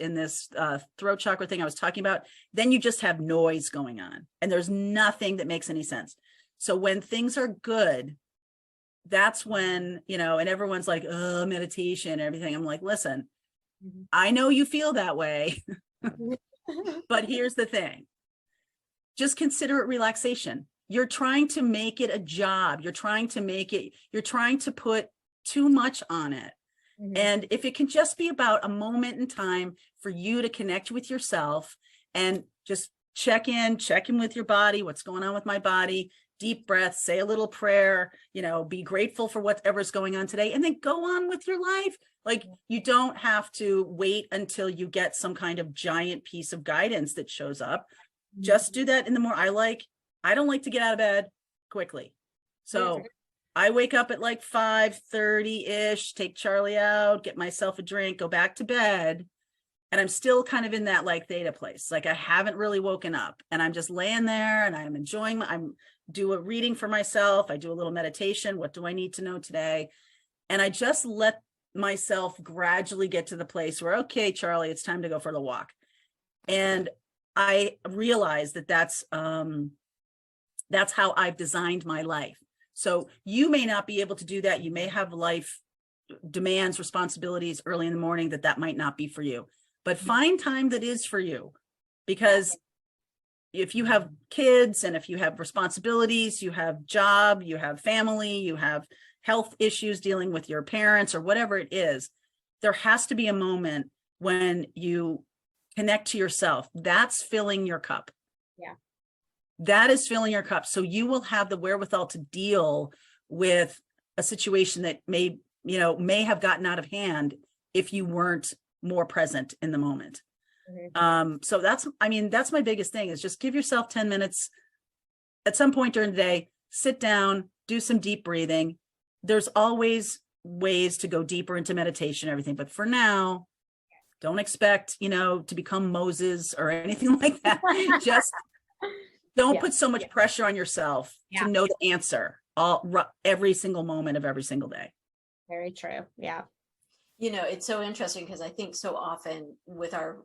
throat chakra thing I was talking about, then you just have noise going on and there's nothing that makes any sense. So when things are good, that's when, you know, and everyone's like, oh, meditation and everything. I'm like, listen, I know you feel that way, but here's the thing. Just consider it relaxation. You're trying to make it a job. You're trying to put too much on it. And if it can just be about a moment in time for you to connect with yourself and just check in with your body, what's going on with my body, deep breath, say a little prayer, you know, be grateful for whatever's going on today, and then go on with your life. Like, you don't have to wait until you get some kind of giant piece of guidance that shows up. Just do that in the morning. I don't like to get out of bed quickly. So I wake up at like 5:30-ish, take Charlie out, get myself a drink, go back to bed. And I'm still kind of in that like theta place. Like I haven't really woken up and I'm just laying there and I'm enjoying, do a reading for myself. I do a little meditation. What do I need to know today? And I just let myself gradually get to the place where, okay, Charlie, it's time to go for the walk. And I realize that that's how I've designed my life. So you may not be able to do that. You may have life demands, responsibilities early in the morning that might not be for you, but find time that is for you. Because if you have kids and if you have responsibilities, you have job, you have family, you have health issues dealing with your parents or whatever it is, there has to be a moment when you connect to yourself. That's filling your cup. Yeah. That is filling your cup. So you will have the wherewithal to deal with a situation that may have gotten out of hand if you weren't more present in the moment. So that's my biggest thing, is just give yourself 10 minutes at some point during the day, sit down, do some deep breathing. There's always ways to go deeper into meditation and everything. But for now, don't expect, to become Moses or anything like that. Just don't put so much pressure on yourself to know the answer every single moment of every single day. Very true. Yeah. It's so interesting because I think so often with our,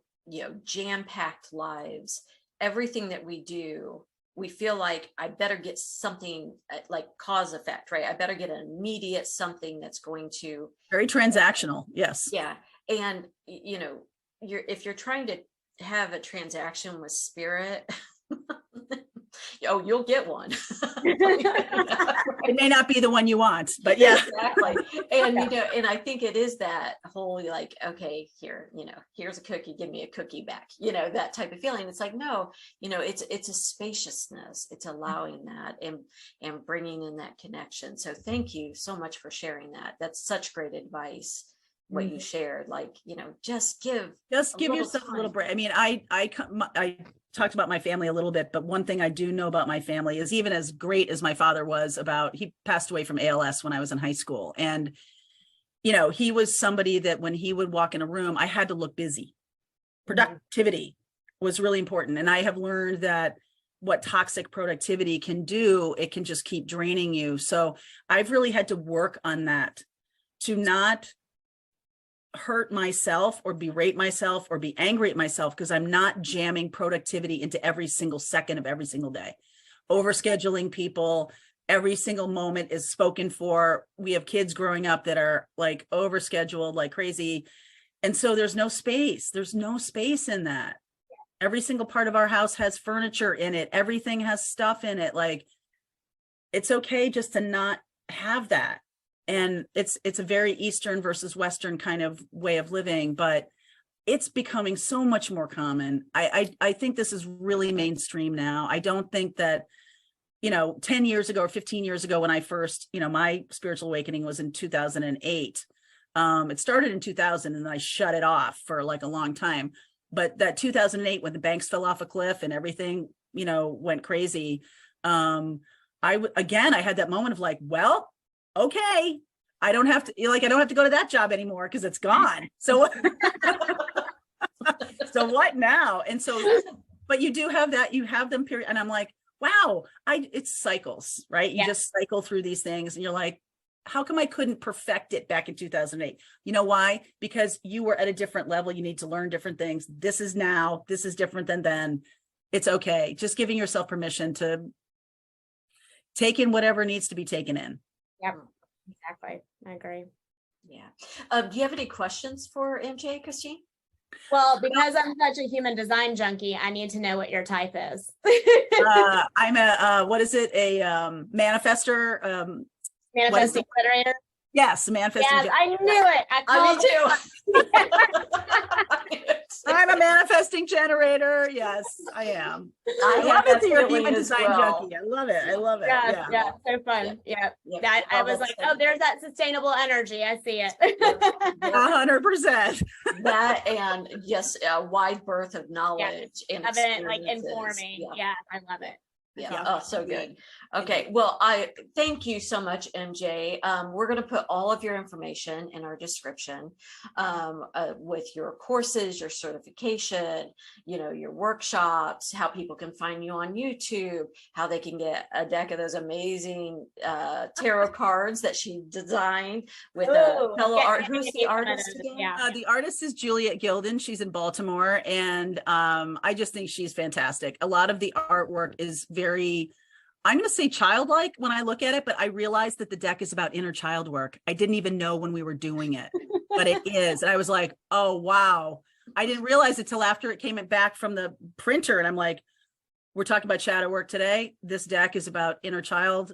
jam-packed lives, everything that we do, we feel like I better get something like cause effect, right? I better get an immediate something that's going to. Very transactional. Yes. Yeah. And, if you're trying to have a transaction with spirit, you'll get one. It may not be the one you want, but yeah. Exactly. And, and I think it is that whole, like, okay, here's a cookie, give me a cookie back, that type of feeling. It's like, no, it's a spaciousness. It's allowing that and bringing in that connection. So thank you so much for sharing that. That's such great advice. What you shared, like, just give yourself a little break. I mean, I talked about my family a little bit, but one thing I do know about my family is, even as great as my father was he passed away from ALS when I was in high school. And, he was somebody that when he would walk in a room, I had to look busy. Productivity was really important. And I have learned that what toxic productivity can do, it can just keep draining you. So I've really had to work on that, to not hurt myself or berate myself or be angry at myself because I'm not jamming productivity into every single second of every single day. Overscheduling people, every single moment is spoken for. We have kids growing up that are like overscheduled like crazy. And so there's no space. There's no space in that. Every single part of our house has furniture in it. Everything has stuff in it. Like, it's okay just to not have that. And it's a very Eastern versus Western kind of way of living, but it's becoming so much more common. I think this is really mainstream now. I don't think that, 10 years ago or 15 years ago, when I first, my spiritual awakening was in 2008. It started in 2000 and I shut it off for like a long time. But that 2008, when the banks fell off a cliff and everything, went crazy. I had that moment of like, well, okay, I don't have to go to that job anymore because it's gone. So, so what now? And so, but you do have that, you have them period. And I'm like, wow, it's cycles, right? You just cycle through these things and you're like, how come I couldn't perfect it back in 2008? You know why? Because you were at a different level. You need to learn different things. This is different than then. It's okay. Just giving yourself permission to take in whatever needs to be taken in. Yep, exactly. I agree. Yeah. Do you have any questions for MJ, Cristine? Well, because I'm such a human design junkie, I need to know what your type is. I'm a manifester. Manifesting generator. Yes, manifesting. Yes, I knew it. Me too. I'm a manifesting generator. Yes, I am. I love it that you're a human design junkie. I love it. I love it. Yeah, so fun. Yeah. I was like, oh, there's that sustainable energy. I see it. 100%. That and just a wide berth of knowledge and of it, like informing. Yeah, I love it. Yeah. Oh, so good. Okay. Well, I thank you so much, MJ. We're going to put all of your information in our description with your courses, your certification, your workshops, how people can find you on YouTube, how they can get a deck of those amazing tarot cards that she designed with a fellow art. Who's the artist again? The artist is Juliet Gilden. She's in Baltimore. And I just think she's fantastic. A lot of the artwork is very, I'm going to say childlike when I look at it, but I realized that the deck is about inner child work. I didn't even know when we were doing it, but it is. And I was like, oh, wow. I didn't realize it till after it came back from the printer. And I'm like, we're talking about shadow work today. This deck is about inner child.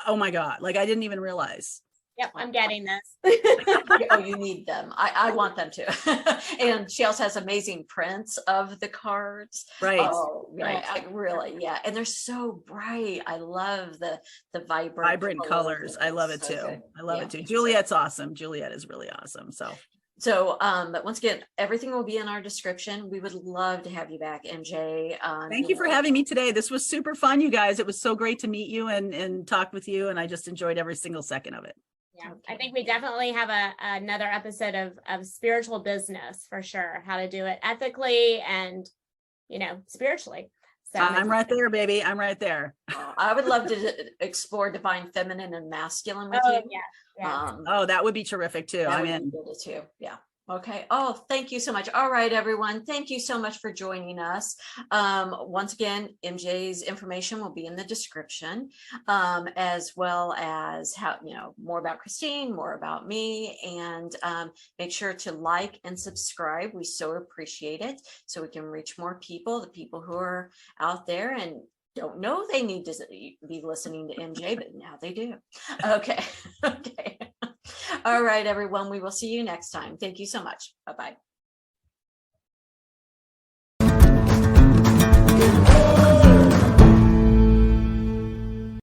Oh my God. Like, I didn't even realize. Yep, I'm getting this. Oh, you need them. I want them to. And she also has amazing prints of the cards. Right. Oh, right. I really, yeah. And they're so bright. I love the vibrant colors. I love it So too. good. I love Yeah. it too. Juliet's awesome. Juliet is really awesome. So, but once again, everything will be in our description. We would love to have you back, MJ. Thank you for having me today. This was super fun, you guys. It was so great to meet you and talk with you. And I just enjoyed every single second of it. Yeah, I think we definitely have another episode of spiritual business for sure, how to do it ethically and, spiritually. So I'm right there, baby. I'm right there. I would love to explore divine feminine and masculine with you. Yeah. Oh, that would be terrific too. I'm in. Too. Yeah. Okay. Oh, thank you so much. All right, everyone. Thank you so much for joining us. Once again, MJ's information will be in the description, as well as more about Cristine, more about me, and make sure to like and subscribe. We so appreciate it, so we can reach more people, the people who are out there and don't know they need to be listening to MJ, but now they do. Okay. Okay. All right, everyone. We will see you next time. Thank you so much. Bye-bye.